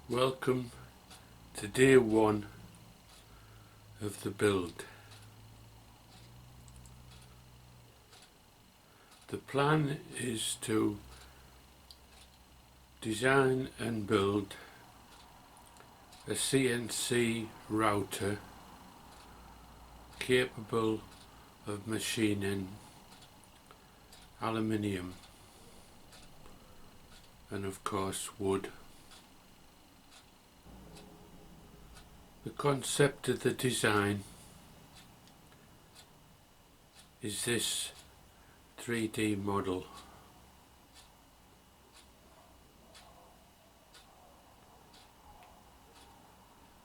Welcome to day one of the build. The plan is to design and build a CNC router capable of machining aluminium and of course wood. The concept of the design is this 3D model.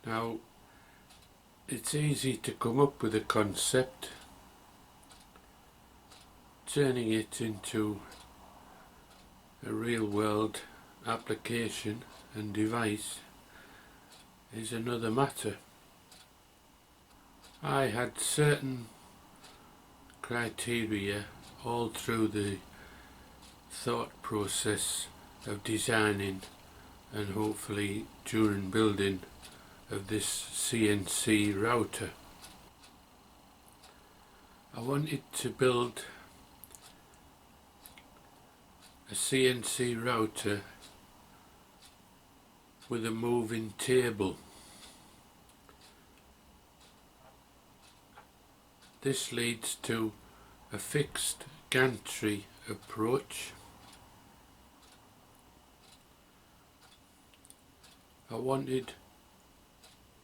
Now, it's easy to come up with a concept. Turning it into a real-world application and device is another matter. I had certain criteria all through the thought process of designing and hopefully during building of this CNC router. I wanted to build a CNC router with a moving table. This leads to a fixed gantry approach. I wanted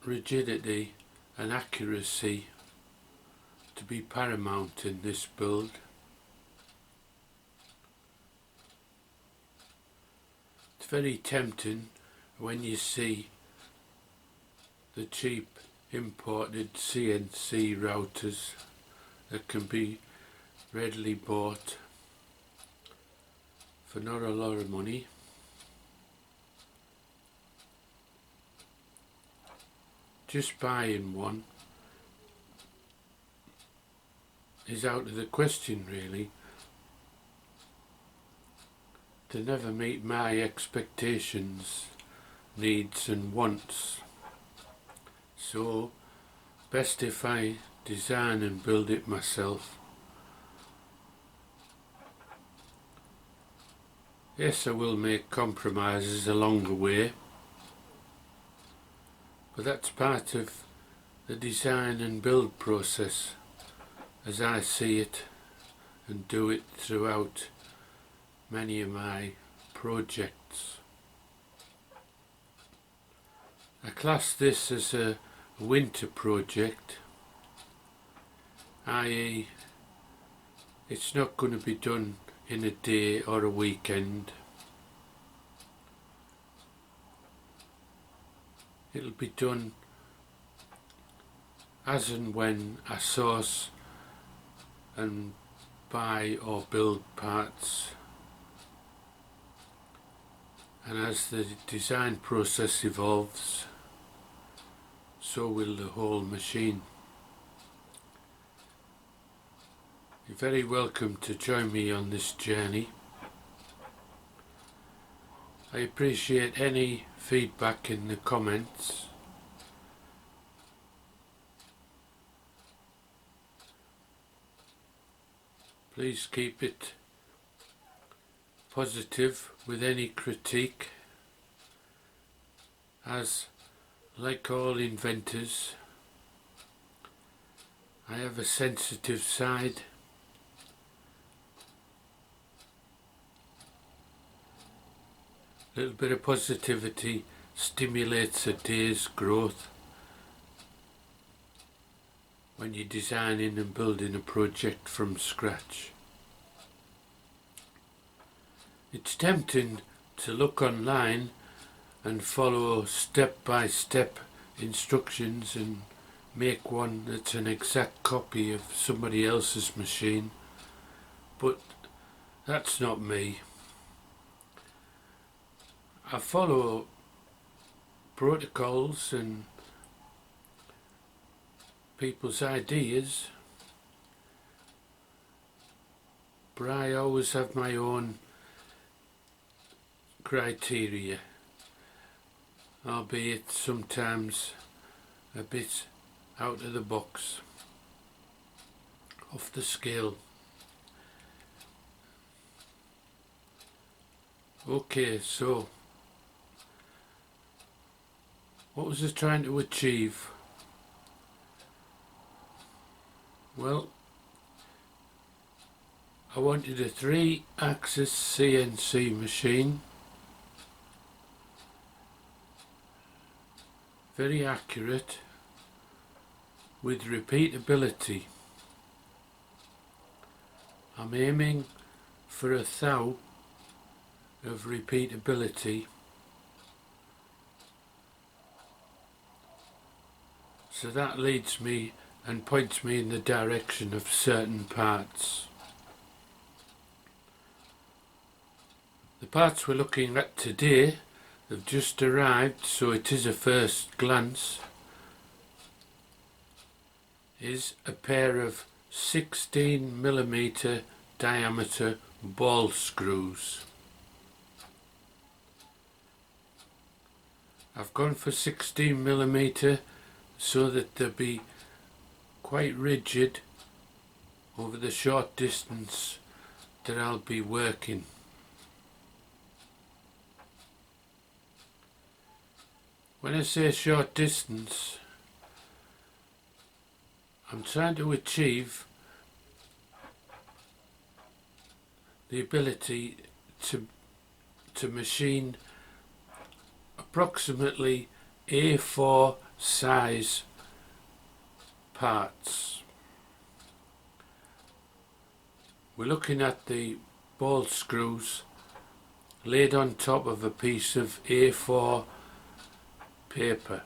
rigidity and accuracy to be paramount in this build. It's very tempting when you see the cheap imported CNC routers that can be readily bought for not a lot of money. Just buying one is out of the question really. They never meet my expectations, needs and wants. So best if I design and build it myself. Yes, I will make compromises along the way, but that's part of the design and build process as I see it and do it throughout many of my projects. I class this as a winter project, i.e. it's not going to be done in a day or a weekend. It'll be done as and when I source and buy or build parts, and as the design process evolves, so will the whole machine. You're very welcome to join me on this journey. I appreciate any feedback in the comments. Please keep it positive with any critique, as like all inventors, I have a sensitive side. A little bit of positivity stimulates a day's growth when you're designing and building a project from scratch. It's tempting to look online and follow step-by-step instructions and make one that's an exact copy of somebody else's machine, but that's not me. I follow protocols and people's ideas, but I always have my own criteria. albeit sometimes a bit out of the box, off the scale. Okay, so what was I trying to achieve? Well, I wanted a 3-axis CNC machine, very accurate, with repeatability. I'm aiming for 1,000 of repeatability, so that leads me and points me in the direction of certain parts. The parts we're looking at today have just arrived, so it is a first glance, is a pair of 16mm diameter ball screws. I've gone for 16mm so that they'll be quite rigid over the short distance that I'll be working. When I say short distance, I'm trying to achieve the ability to machine approximately A4 size parts. We're looking at the ball screws laid on top of a piece of A4 paper.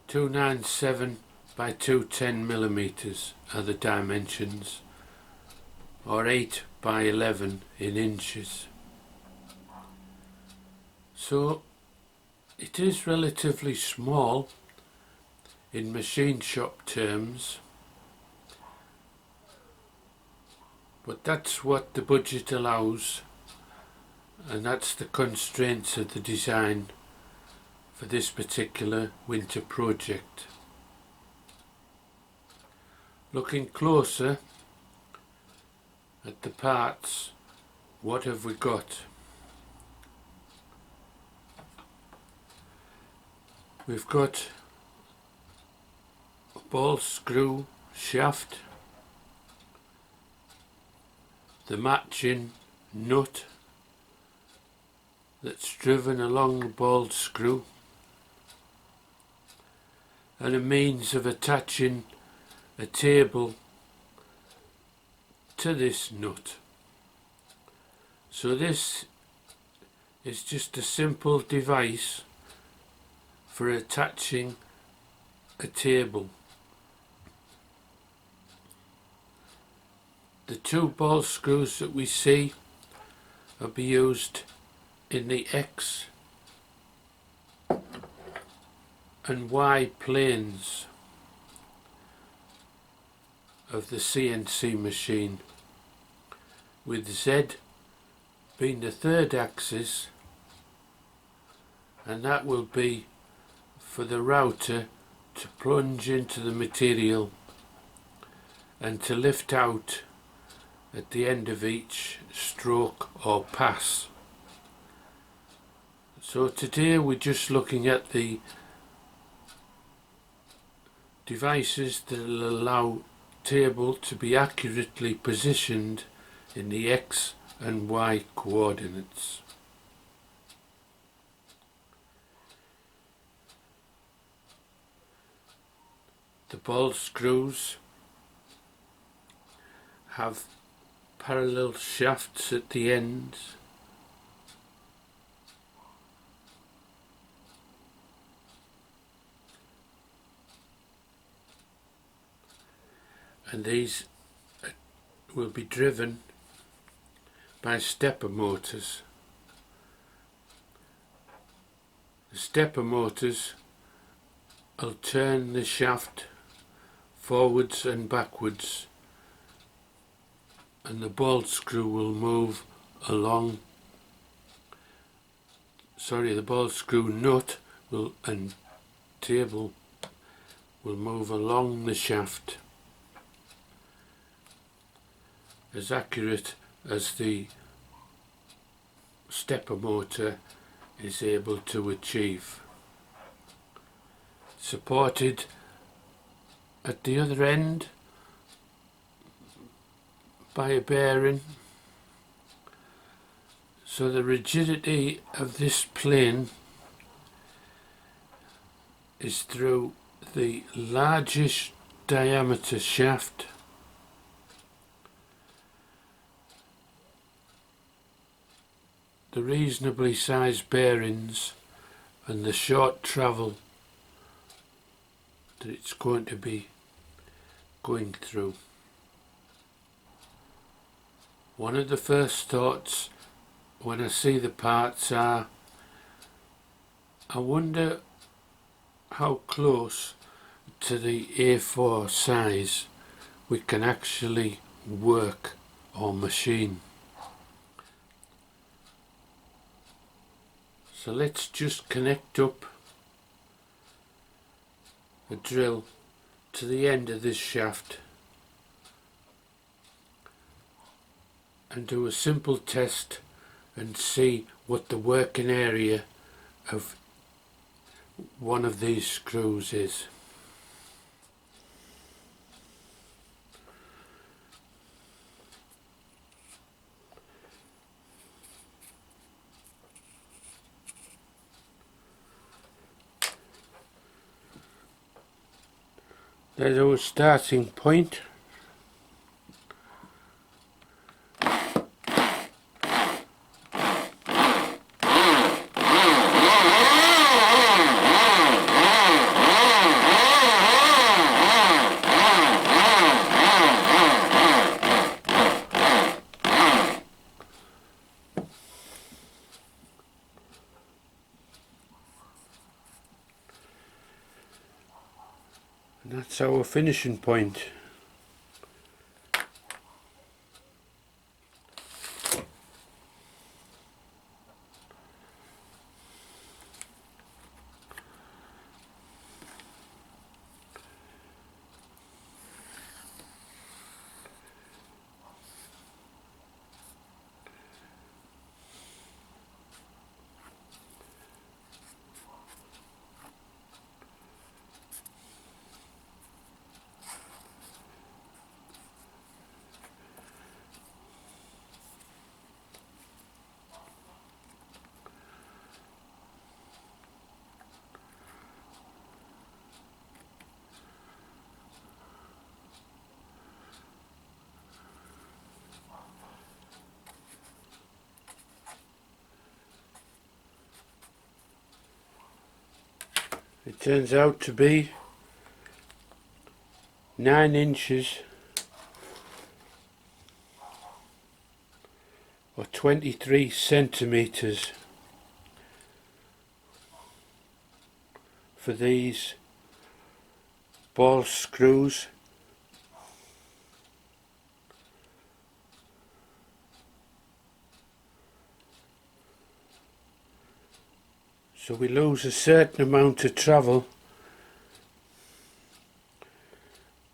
297 by 210mm are the dimensions, or 8 by 11 in inches. So it is relatively small in machine shop terms, but that's what the budget allows, and that's the constraints of the design for this particular winter project. Looking closer at the parts, what have we got? We've got a ball screw shaft, the matching nut that's driven along the ball screw, and a means of attaching a table to this nut. So this is just a simple device for attaching a table. The 2 ball screws that we see will be used in the X and Y planes of the CNC machine, with Z being the 3rd axis, and that will be for the router to plunge into the material and to lift out at the end of each stroke or pass. So today we're just looking at the devices that will allow table to be accurately positioned in the X and Y coordinates. The ball screws have parallel shafts at the ends, and these will be driven by stepper motors. The stepper motors will turn the shaft forwards and backwards, and the ball screw will move along, the ball screw nut and table will move along the shaft as accurate as the stepper motor is able to achieve. Supported at the other end by a bearing, so the rigidity of this plane is through the largest diameter shaft, the reasonably sized bearings, and the short travel that it's going to be going through. One of the first thoughts when I see the parts are, I wonder how close to the A4 size we can actually work or machine. So let's just connect up a drill to the end of this shaft and do a simple test and see what the working area of one of these screws is. There's our starting point. And that's our finishing point. It turns out to be 9 inches or 23 centimeters for these ball screws. So we lose a certain amount of travel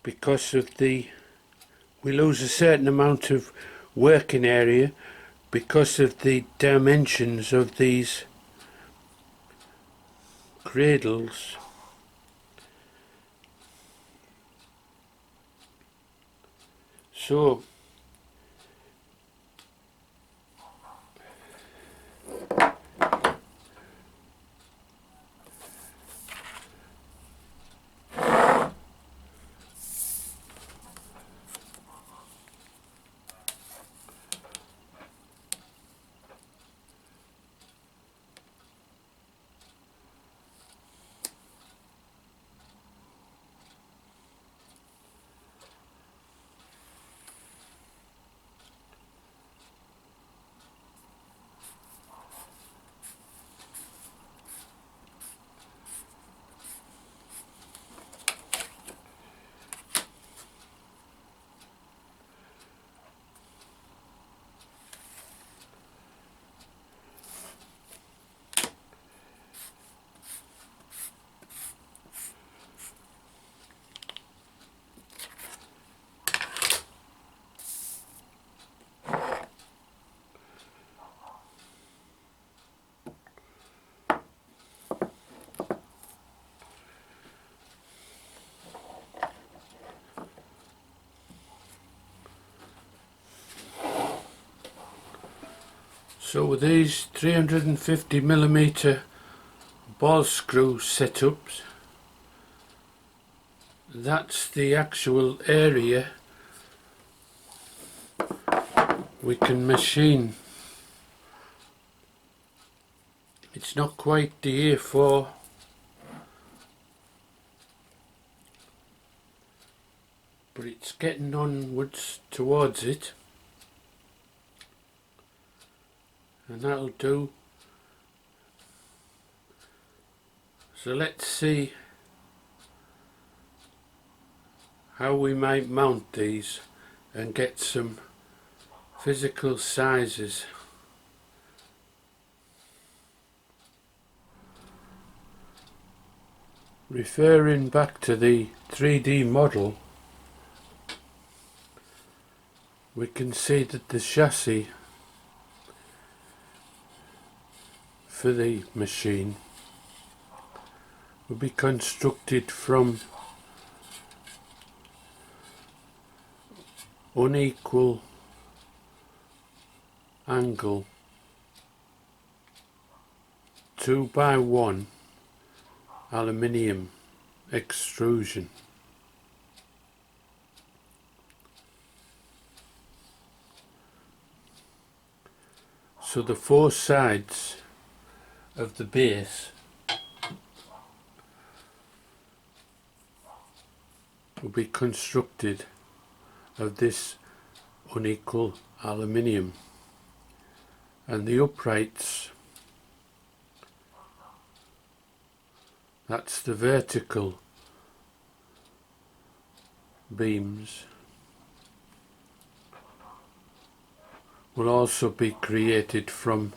because of we lose a certain amount of working area because of the dimensions of these cradles. So So with these 350mm ball screw setups, that's the actual area we can machine. It's not quite the A4, but it's getting onwards towards it, and that'll do. So let's see how we might mount these and get some physical sizes. Referring back to the 3D model, we can see that the chassis for the machine will be constructed from unequal angle 2x1 aluminium extrusion. So the four sides of the base will be constructed of this unequal aluminium, and the uprights, that's the vertical beams, will also be created from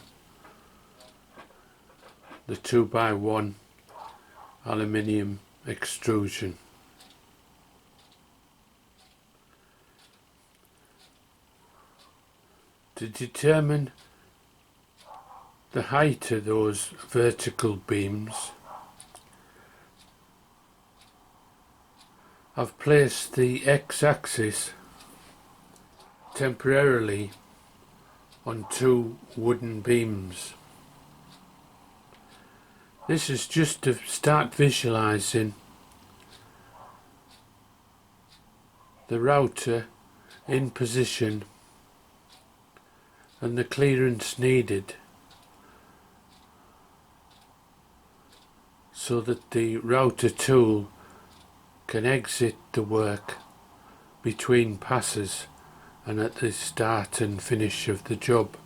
the 2x1 aluminium extrusion. To determine the height of those vertical beams, I've placed the x-axis temporarily on two wooden beams. This is just to start visualizing the router in position and the clearance needed so that the router tool can exit the work between passes and at the start and finish of the job.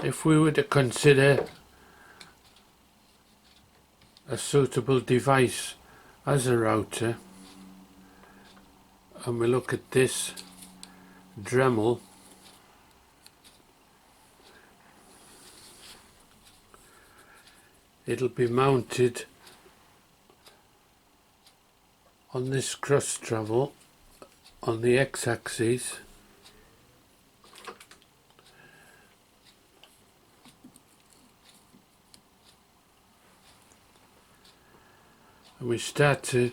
If we were to consider a suitable device as a router, and we look at this Dremel, it'll be mounted on this cross travel on the x-axis, and we start to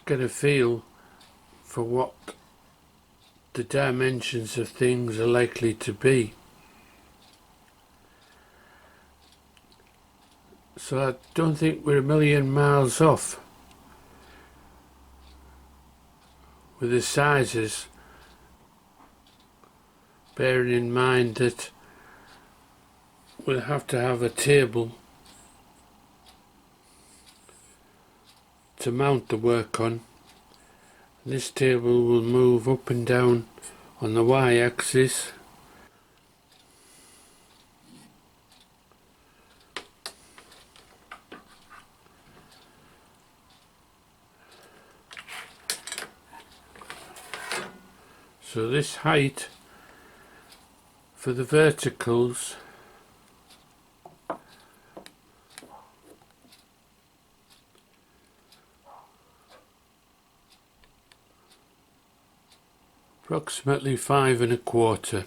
get a feel for what the dimensions of things are likely to be. So I don't think we're a million miles off with the sizes, bearing in mind that we'll have to have a table to mount the work on. This table will move up and down on the y-axis, so this height for the verticals approximately 5 1/4.